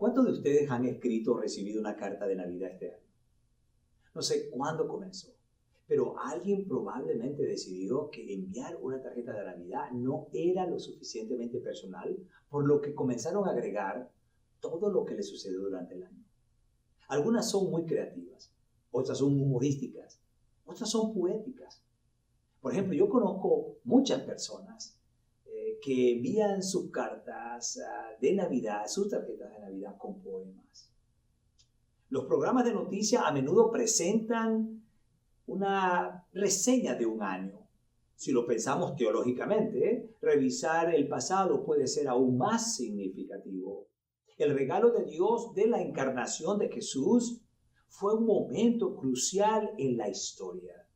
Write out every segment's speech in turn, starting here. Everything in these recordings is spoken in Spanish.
¿Cuántos de ustedes han escrito o recibido una carta de Navidad este año? No sé cuándo comenzó, pero alguien probablemente decidió que enviar una tarjeta de Navidad no era lo suficientemente personal, por lo que comenzaron a agregar todo lo que le sucedió durante el año. Algunas son muy creativas, otras son humorísticas, otras son poéticas. Por ejemplo, yo conozco muchas personas que envían sus cartas de Navidad, sus tarjetas de Navidad con poemas. Los programas de noticias a menudo presentan una reseña de un año. Si lo pensamos teológicamente, revisar el pasado puede ser aún más significativo. El regalo de Dios de la encarnación de Jesús fue un momento crucial en la historia.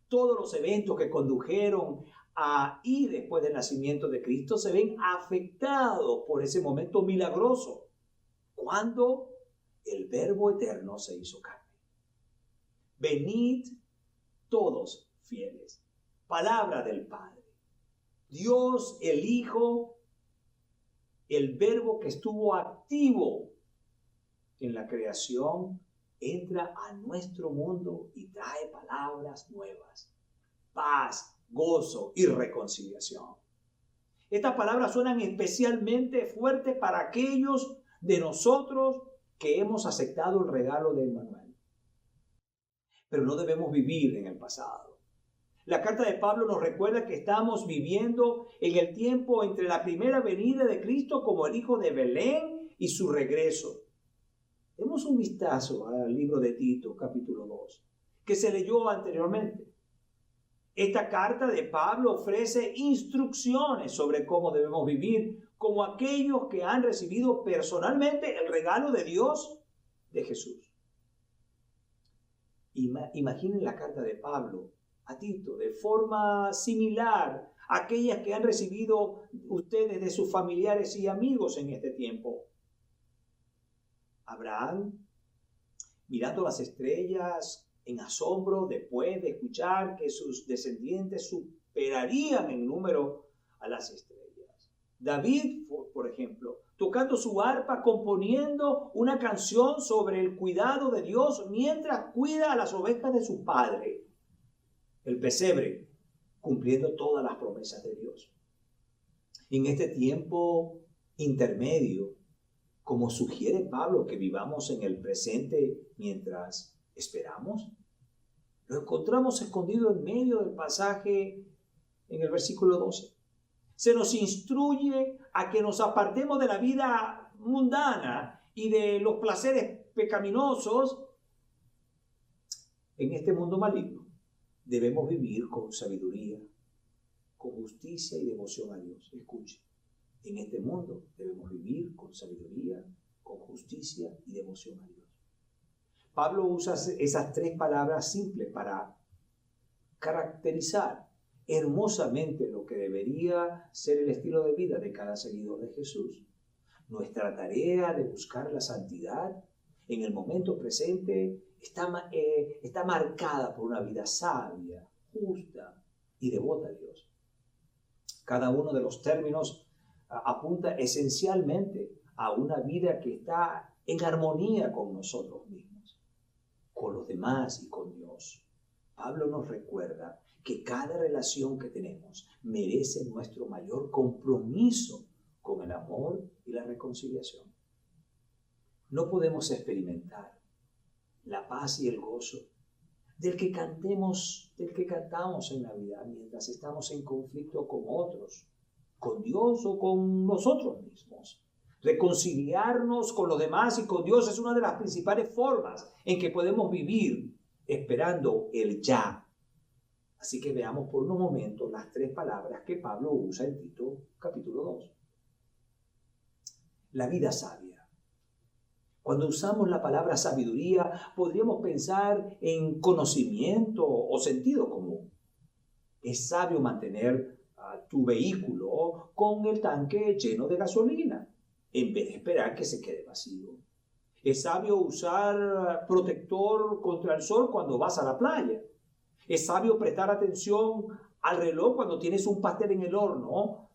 Todos los eventos que condujeron a y después del nacimiento de Cristo se ven afectados por ese momento milagroso, cuando el Verbo eterno se hizo carne. Venid todos fieles. Palabra del Padre. Dios, el Hijo, el Verbo que estuvo activo en la creación, entra a nuestro mundo y trae palabras nuevas. Paz, gozo y reconciliación. Estas palabras suenan especialmente fuertes para aquellos de nosotros que hemos aceptado el regalo de Emmanuel. Pero no debemos vivir en el pasado. La carta de Pablo nos recuerda que estamos viviendo en el tiempo entre la primera venida de Cristo como el hijo de Belén y su regreso. Demos un vistazo al libro de Tito, capítulo 2, que se leyó anteriormente. Esta carta de Pablo ofrece instrucciones sobre cómo debemos vivir como aquellos que han recibido personalmente el regalo de Dios de Jesús. Imaginen la carta de Pablo a Tito de forma similar a aquellas que han recibido ustedes de sus familiares y amigos en este tiempo. Abraham, mirando las estrellas en asombro después de escuchar que sus descendientes superarían en número a las estrellas. David, por ejemplo, tocando su arpa, componiendo una canción sobre el cuidado de Dios mientras cuida a las ovejas de su padre. El pesebre, cumpliendo todas las promesas de Dios. En este tiempo intermedio, como sugiere Pablo que vivamos en el presente mientras esperamos, lo encontramos escondido en medio del pasaje en el versículo 12. Se nos instruye a que nos apartemos de la vida mundana y de los placeres pecaminosos en este mundo maligno. Debemos vivir con sabiduría, con justicia y devoción a Dios. Escuche, en este mundo debemos vivir con sabiduría, con justicia y devoción a Dios. Pablo usa esas tres palabras simples para caracterizar hermosamente lo que debería ser el estilo de vida de cada seguidor de Jesús. Nuestra tarea de buscar la santidad en el momento presente está marcada por una vida sabia, justa y devota a Dios. Cada uno de los términos apunta esencialmente a una vida que está en armonía con nosotros mismos, con los demás y con Dios. Pablo nos recuerda que cada relación que tenemos merece nuestro mayor compromiso con el amor y la reconciliación. No podemos experimentar la paz y el gozo del que cantamos en Navidad mientras estamos en conflicto con otros, con Dios o con nosotros mismos. Reconciliarnos con los demás y con Dios es una de las principales formas en que podemos vivir esperando el ya. Así que veamos por unos momentos las tres palabras que Pablo usa en Tito capítulo 2. La vida sabia. Cuando usamos la palabra sabiduría, podríamos pensar en conocimiento o sentido común. Es sabio mantener tu vehículo con el tanque lleno de gasolina, en vez de esperar que se quede vacío. Es sabio usar protector contra el sol cuando vas a la playa. Es sabio prestar atención al reloj cuando tienes un pastel en el horno.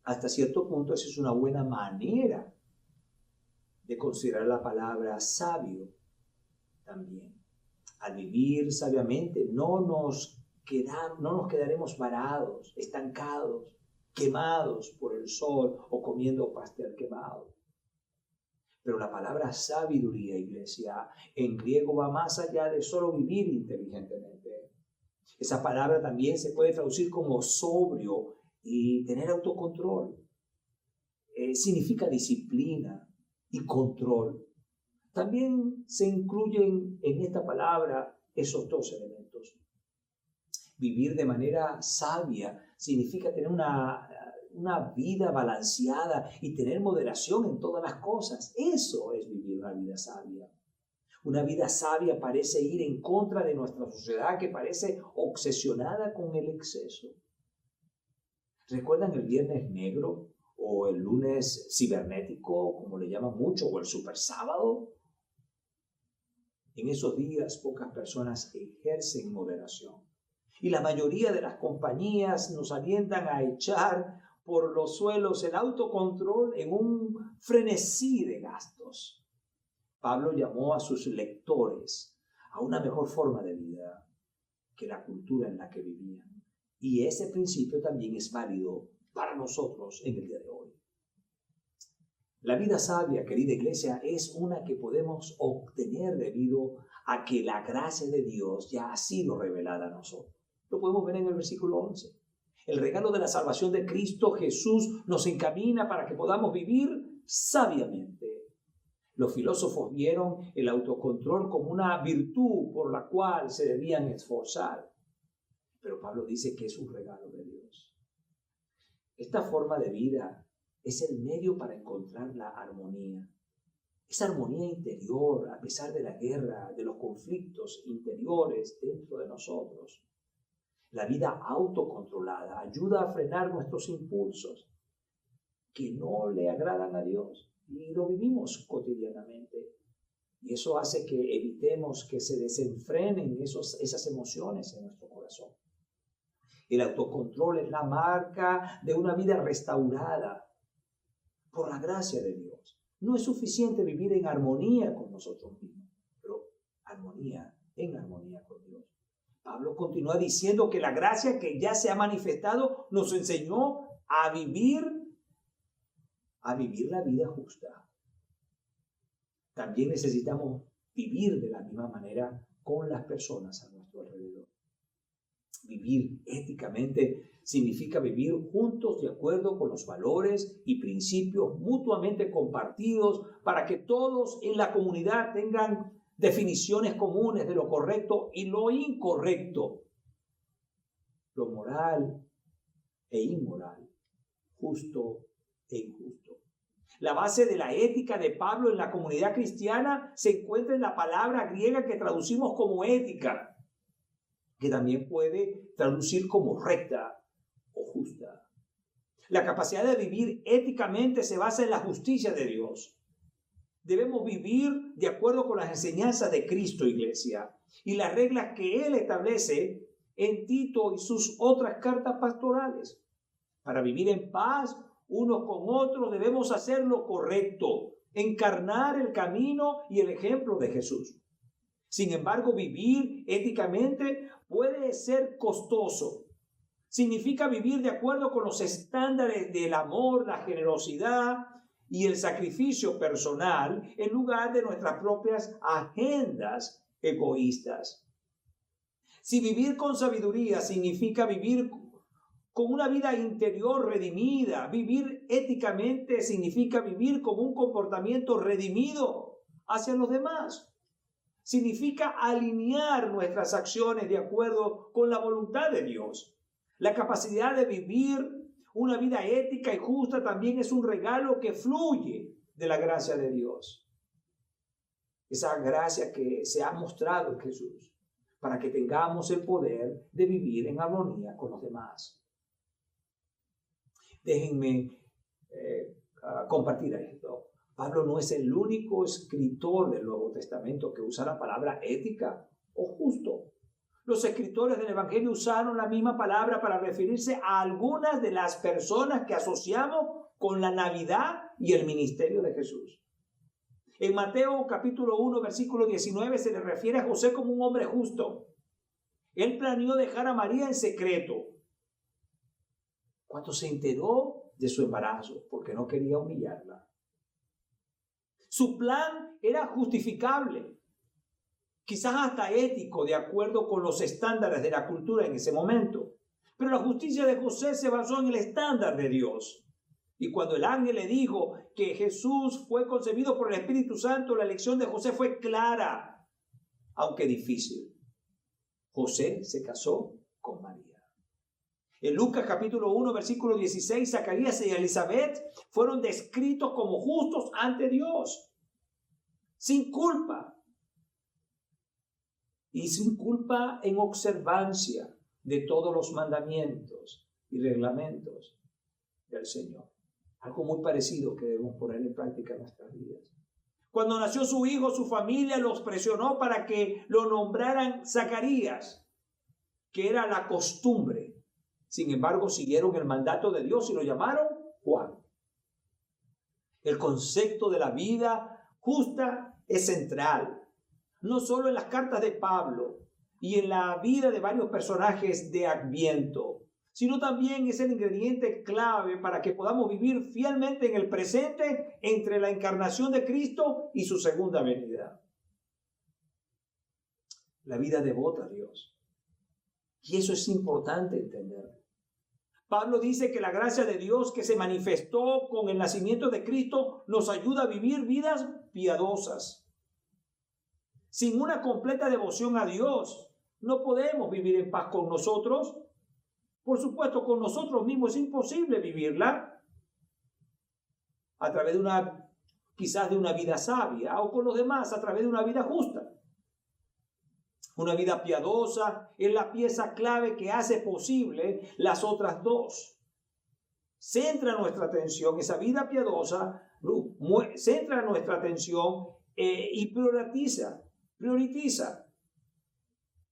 Hasta cierto punto, esa es una buena manera de considerar la palabra sabio también. Al vivir sabiamente no nos quedaremos varados, estancados, quemados por el sol o comiendo pastel quemado. Pero la palabra sabiduría, iglesia, en griego va más allá de solo vivir inteligentemente. Esa palabra también se puede traducir como sobrio y tener autocontrol. Significa disciplina y control. También se incluyen en esta palabra esos dos elementos. Vivir de manera sabia significa tener una vida balanceada y tener moderación en todas las cosas. Eso es vivir una vida sabia. Una vida sabia parece ir en contra de nuestra sociedad que parece obsesionada con el exceso. ¿Recuerdan el Viernes Negro o el lunes cibernético, como le llaman mucho, o el super sábado? En esos días pocas personas ejercen moderación. Y la mayoría de las compañías nos alientan a echar por los suelos el autocontrol en un frenesí de gastos. Pablo llamó a sus lectores a una mejor forma de vida que la cultura en la que vivían. Y ese principio también es válido para nosotros en el día de hoy. La vida sabia, querida iglesia, es una que podemos obtener debido a que la gracia de Dios ya ha sido revelada a nosotros. Lo podemos ver en el versículo 11. El regalo de la salvación de Cristo Jesús nos encamina para que podamos vivir sabiamente. Los filósofos vieron el autocontrol como una virtud por la cual se debían esforzar. Pero Pablo dice que es un regalo de Dios. Esta forma de vida es el medio para encontrar la armonía. Esa armonía interior, a pesar de la guerra, de los conflictos interiores dentro de nosotros. La vida autocontrolada ayuda a frenar nuestros impulsos que no le agradan a Dios y lo vivimos cotidianamente. Y eso hace que evitemos que se desenfrenen esas emociones en nuestro corazón. El autocontrol es la marca de una vida restaurada por la gracia de Dios. No es suficiente vivir en armonía con nosotros mismos, pero en armonía con Dios. Pablo continúa diciendo que la gracia que ya se ha manifestado nos enseñó a vivir la vida justa. También necesitamos vivir de la misma manera con las personas a nuestro alrededor. Vivir éticamente significa vivir juntos de acuerdo con los valores y principios mutuamente compartidos para que todos en la comunidad tengan definiciones comunes de lo correcto y lo incorrecto, lo moral e inmoral, justo e injusto. La base de la ética de Pablo en la comunidad cristiana se encuentra en la palabra griega que traducimos como ética, que también puede traducir como recta o justa. La capacidad de vivir éticamente se basa en la justicia de Dios. Debemos vivir de acuerdo con las enseñanzas de Cristo, iglesia, y las reglas que Él establece en Tito y sus otras cartas pastorales. Para vivir en paz unos con otros debemos hacer lo correcto, encarnar el camino y el ejemplo de Jesús. Sin embargo, vivir éticamente puede ser costoso. Significa vivir de acuerdo con los estándares del amor, la generosidad y el sacrificio personal en lugar de nuestras propias agendas egoístas. Si vivir con sabiduría significa vivir con una vida interior redimida, vivir éticamente significa vivir con un comportamiento redimido hacia los demás. Significa alinear nuestras acciones de acuerdo con la voluntad de Dios. La capacidad de vivir una vida ética y justa también es un regalo que fluye de la gracia de Dios. Esa gracia que se ha mostrado en Jesús para que tengamos el poder de vivir en armonía con los demás. Déjenme compartir esto. Pablo no es el único escritor del Nuevo Testamento que usa la palabra ética o justo. Los escritores del Evangelio usaron la misma palabra para referirse a algunas de las personas que asociamos con la Navidad y el ministerio de Jesús. En Mateo capítulo 1, versículo 19 se le refiere a José como un hombre justo. Él planeó dejar a María en secreto cuando se enteró de su embarazo, porque no quería humillarla. Su plan era justificable, quizás hasta ético, de acuerdo con los estándares de la cultura en ese momento. Pero la justicia de José se basó en el estándar de Dios. Y cuando el ángel le dijo que Jesús fue concebido por el Espíritu Santo, la elección de José fue clara, aunque difícil. José se casó con María. En Lucas capítulo 1, versículo 16, Zacarías y Elizabeth fueron descritos como justos ante Dios, sin culpa. Y sin culpa en observancia de todos los mandamientos y reglamentos del Señor. Algo muy parecido que debemos poner en práctica en nuestras vidas. Cuando nació su hijo, su familia los presionó para que lo nombraran Zacarías, que era la costumbre. Sin embargo, siguieron el mandato de Dios y lo llamaron Juan. El concepto de la vida justa es central, no solo en las cartas de Pablo y en la vida de varios personajes de Adviento, sino también es el ingrediente clave para que podamos vivir fielmente en el presente entre la encarnación de Cristo y su segunda venida. La vida devota a Dios. Y eso es importante entender. Pablo dice que la gracia de Dios que se manifestó con el nacimiento de Cristo nos ayuda a vivir vidas piadosas. Sin una completa devoción a Dios, no podemos vivir en paz con nosotros. Por supuesto, con nosotros mismos es imposible vivirla a través de quizás de una vida sabia, o con los demás a través de una vida justa. Una vida piadosa es la pieza clave que hace posible las otras dos. Centra nuestra atención, esa vida piadosa, centra nuestra atención y prioriza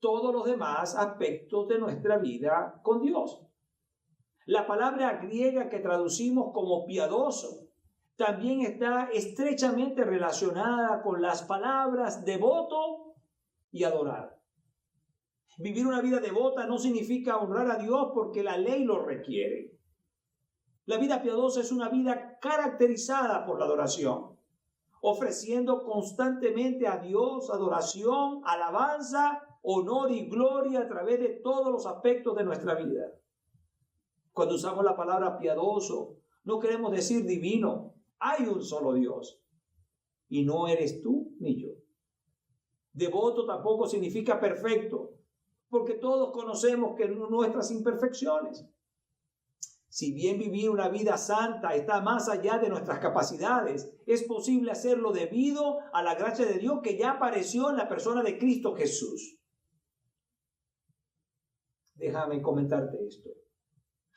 todos los demás aspectos de nuestra vida con Dios. La palabra griega que traducimos como piadoso también está estrechamente relacionada con las palabras devoto y adorar. Vivir una vida devota no significa honrar a Dios porque la ley lo requiere. La vida piadosa es una vida caracterizada por la adoración, ofreciendo constantemente a Dios adoración, alabanza, honor y gloria a través de todos los aspectos de nuestra vida. Cuando usamos la palabra piadoso, no queremos decir divino. Hay un solo Dios y no eres tú ni yo. Devoto tampoco significa perfecto, porque todos conocemos que nuestras imperfecciones. Si bien vivir una vida santa está más allá de nuestras capacidades, es posible hacerlo debido a la gracia de Dios que ya apareció en la persona de Cristo Jesús. Déjame comentarte esto.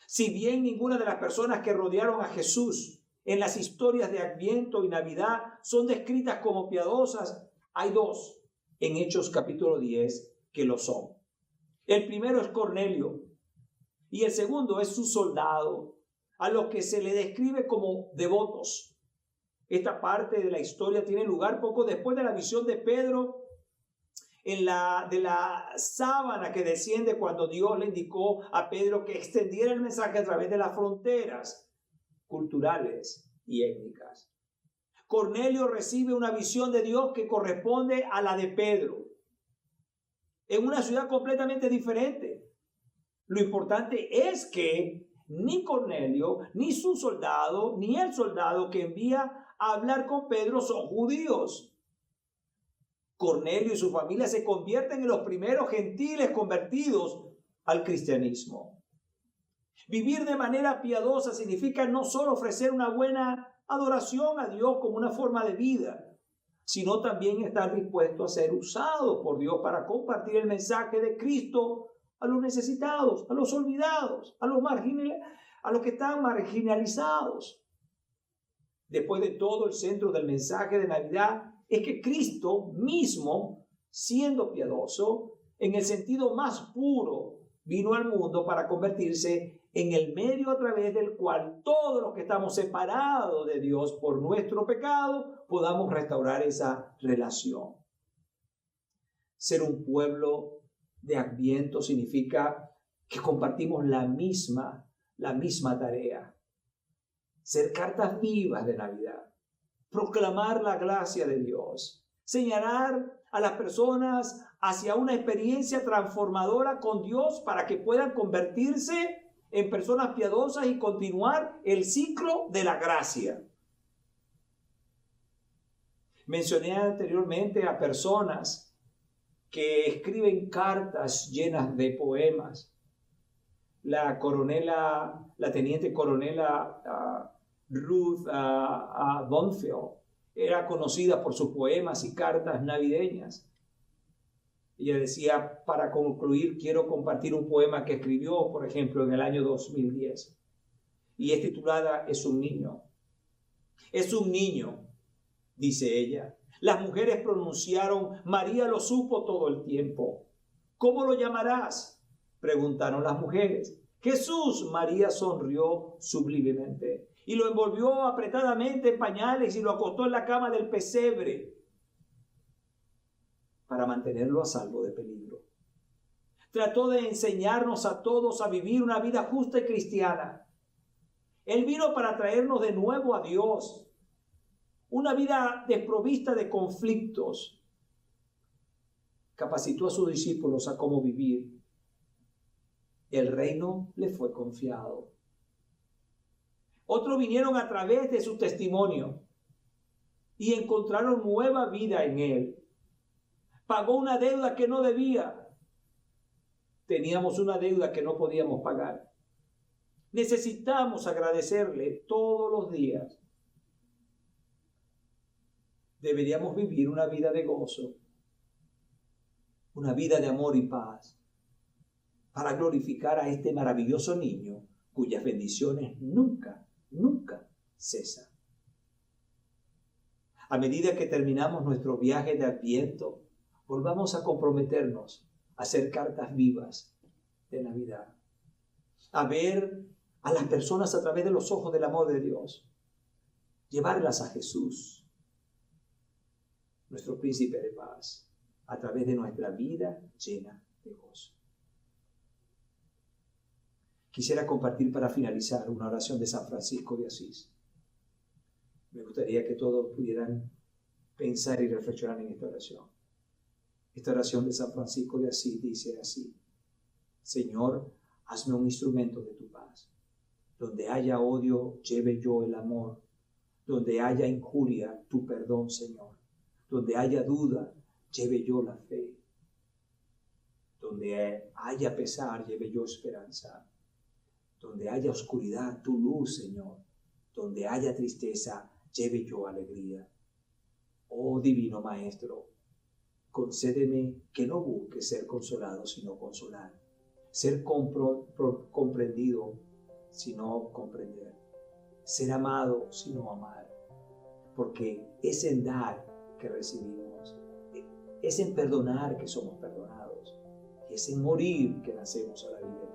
Si bien ninguna de las personas que rodearon a Jesús en las historias de Adviento y Navidad son descritas como piadosas, hay dos en Hechos capítulo 10 que lo son. El primero es Cornelio y el segundo es su soldado, a los que se le describe como devotos. Esta parte de la historia tiene lugar poco después de la visión de Pedro de la sábana que desciende cuando Dios le indicó a Pedro que extendiera el mensaje a través de las fronteras culturales y étnicas. Cornelio recibe una visión de Dios que corresponde a la de Pedro, en una ciudad completamente diferente. Lo importante es que ni Cornelio, ni su soldado, ni el soldado que envía a hablar con Pedro son judíos. Cornelio y su familia se convierten en los primeros gentiles convertidos al cristianismo. Vivir de manera piadosa significa no solo ofrecer una buena adoración a Dios como una forma de vida, sino también estar dispuesto a ser usado por Dios para compartir el mensaje de Cristo a los necesitados, a los olvidados, a los que están marginalizados. Después de todo, el centro del mensaje de Navidad es que Cristo mismo, siendo piadoso, en el sentido más puro vino al mundo para convertirse en el medio a través del cual todos los que estamos separados de Dios por nuestro pecado podamos restaurar esa relación. Ser un pueblo de Adviento significa que compartimos la misma tarea. Ser cartas vivas de Navidad. Proclamar la gracia de Dios. Señalar a las personas hacia una experiencia transformadora con Dios para que puedan convertirse en personas piadosas y continuar el ciclo de la gracia. Mencioné anteriormente a personas que escriben cartas llenas de poemas. La teniente coronela Ruth Bonfield era conocida por sus poemas y cartas navideñas. Ella decía, para concluir, quiero compartir un poema que escribió, por ejemplo, en el año 2010. Y es titulada Es un niño. Es un niño, dice ella. Las mujeres pronunciaron, María lo supo todo el tiempo. ¿Cómo lo llamarás?, preguntaron las mujeres. Jesús, María sonrió sublimemente y lo envolvió apretadamente en pañales y lo acostó en la cama del pesebre para mantenerlo a salvo de peligro. Trató de enseñarnos a todos a vivir una vida justa y cristiana. Él vino para traernos de nuevo a Dios, una vida desprovista de conflictos. Capacitó a sus discípulos a cómo vivir. El reino le fue confiado. Otros vinieron a través de su testimonio y encontraron nueva vida en él. Pagó una deuda que no debía. Teníamos una deuda que no podíamos pagar. Necesitamos agradecerle todos los días. Deberíamos vivir una vida de gozo, una vida de amor y paz, para glorificar a este maravilloso niño cuyas bendiciones nunca cesan. A medida que terminamos nuestro viaje de Adviento, volvamos a comprometernos a hacer cartas vivas de Navidad, a ver a las personas a través de los ojos del amor de Dios, llevarlas a Jesús, nuestro príncipe de paz, a través de nuestra vida llena de gozo. Quisiera compartir para finalizar una oración de San Francisco de Asís. Me gustaría que todos pudieran pensar y reflexionar en esta oración. Esta oración de San Francisco de Asís dice así: Señor, hazme un instrumento de tu paz. Donde haya odio, lleve yo el amor. Donde haya injuria, tu perdón, Señor. Donde haya duda, lleve yo la fe. Donde haya pesar, lleve yo esperanza. Donde haya oscuridad, tu luz, Señor. Donde haya tristeza, lleve yo alegría. Oh Divino Maestro, concédeme que no busque ser consolado, sino consolar. Ser comprendido, sino comprender. Ser amado, sino amar. Porque es en dar que recibimos. Es en perdonar que somos perdonados. Y es en morir que nacemos a la vida